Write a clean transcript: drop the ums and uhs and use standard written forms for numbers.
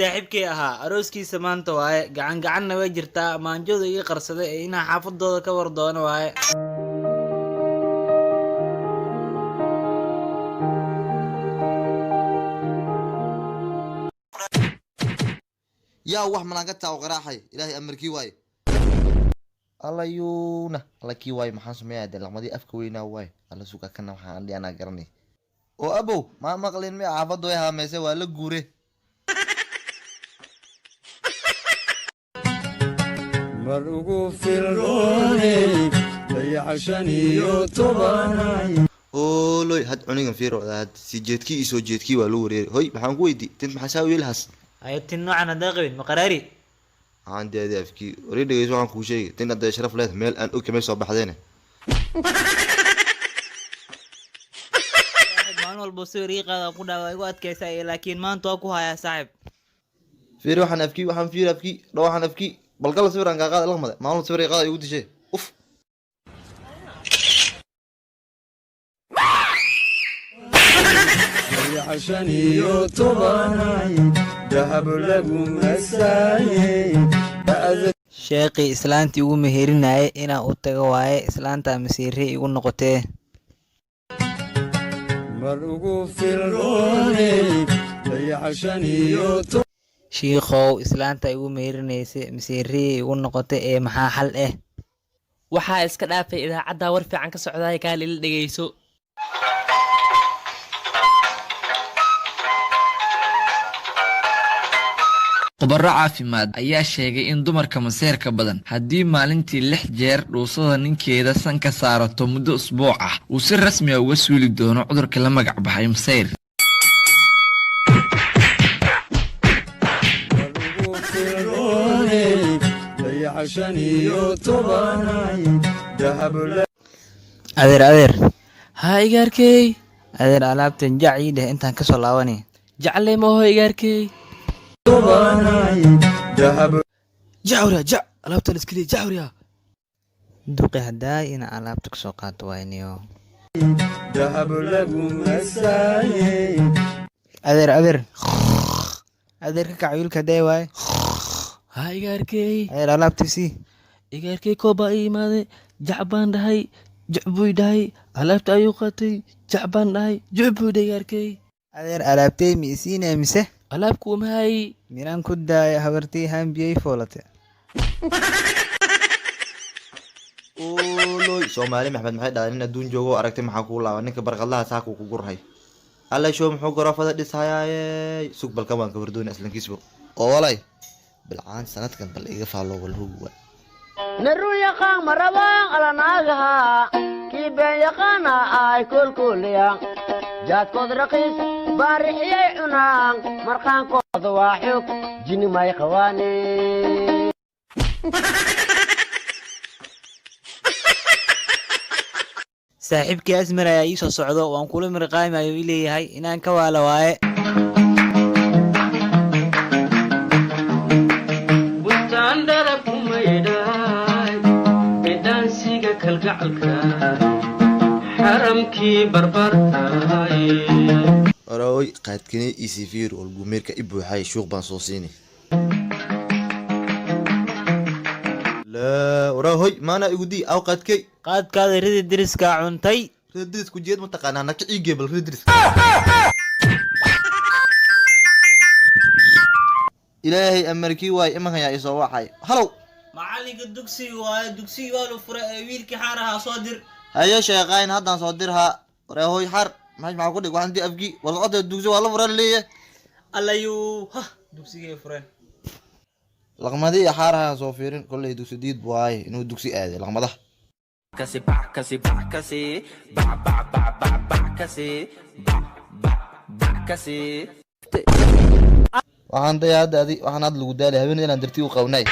saaxiibkay ahaa arooskiisa maanta waaye gacan way jirtaa maanjooda iga qarsaday inaa xaafadooda ka war doono waaye yaa wax malaga taa qaraaxay ilaahay amarkii waay alla yuuna alla kii waay maxaan sameeyaa laqmadii afka weynaa waay alla suuqa kana waxaan dhiyanaa garanay oo abow ma maqlin mi xaafadooda ay haameysay waa la guure mar ugu filroonay dayacshaniyo tobanay loy had cunigan fiiro had si jeedkii isoo jeedkii waa loo wareeray hoy maxaan ku weydi tin maxaa saa weelhaas aytin noocan hadaqin maqaraari aan deeday afkii wareedayay waxaan ku sheegay tin aday sharaf leed meel aan og kamay soo baxdeen maalin walba soo riiqada ku dhaaway igu adkaysay laakiin maanta waa ku hayaa saaxib fiiro waxaan afkii waxaan afkii balqala sawiraan ka qaad laqmada maalin sawir qaad igu dishay uf dayacshaniyo tobanay dahab lagu masaayay sheekhi islaantii ugu meherinaayay inaa u tago waaye islaanta masiirey igu noqotee mar ugu filroonay dayacshaniyo shiikhow islaanta igu meherinaysay masiirey igu noqotay ee maxaa xal ah waxaa iska dhaafay idaacadda war fiican ka socdaay kaalila dhageyso khubaro caafimaad ayaa sheegay in dumarka maseerka badan haddii maalintii 6 jeer dhuusada ninkeeda san ka saarato muddo usbuuc ah uu si rasmi ah uga suuli doono cudurka la magac baxay maseyr adeer haa igaarkey adeer alaabtan jac ii dheh intaan kasoo laabanay jacley ma oho igaarkey jacwriya jac alaabtan iskaliya jacwriya duqi haddaa ina alaabta kasoo qaato waayniyo adeer ka kac wiilka hadday waaye haa igaarkey adeer alaabtiisii igaarkey koobaa ii imaaday jac baan dhahay juc buy dhahay alaabta ayuu qaatay jac baan dhahay juc buy dhahay igaarkey adeer alaabtay mi isiinaya mise alaabku mahay miraan ku daaya habartii hambiyay foolate loy Soomaali Maxamed maxay dhaadeen in adduun joogo aragtay maxaa ku laaban ninka barqadlaha saako ku gurhay alla show muxuu garafada dhisayay suuq balka waan ka wardoon aslankiisbo oo walay bilcaan sanadkan bal iga faalo walhuwa naru yaqaan marabaan alanaagaha kiibeen yaqaana ay kulkuliya jaadkood raqiis baarixiyay cunaan marqaankooda waa xog jini may qawaane saaxiibkii asmar ayaa ii soo socdo waan kula mirqaamayo ii leeyahay inaan ka waala waaye bustaandara kumaydhaay edaansiga kalgacalka xaramkii barbartaay oray qaadkine isifiir oo gumeerka ibuuxay shuuq baan soo siinay la orahoy maana igudi aw qaadkay qaadkaada ridi diriska cuntay ridris ku jeed mataqaanaa naka ciigebal ridris ilaahay amarkii waay imanka yaa isoo waxay halow macalinka dugsiga waa lu furay ee wiilkii xaaraha soo dir hayo sheeqayn haddaan soo dirhaa orahoy xar maxaa ku dhig waxaan di afgi warqada dugsi waa la furan leeyahay allayu ha dugsigay fureen laqmadii xaaraha soo fiirin kolley dugsi diid waay inuu dugsi aaday laqmadaha waxaan dayaa hadda adi waxaan had lagu daalay habeen inaan dartii u qawnay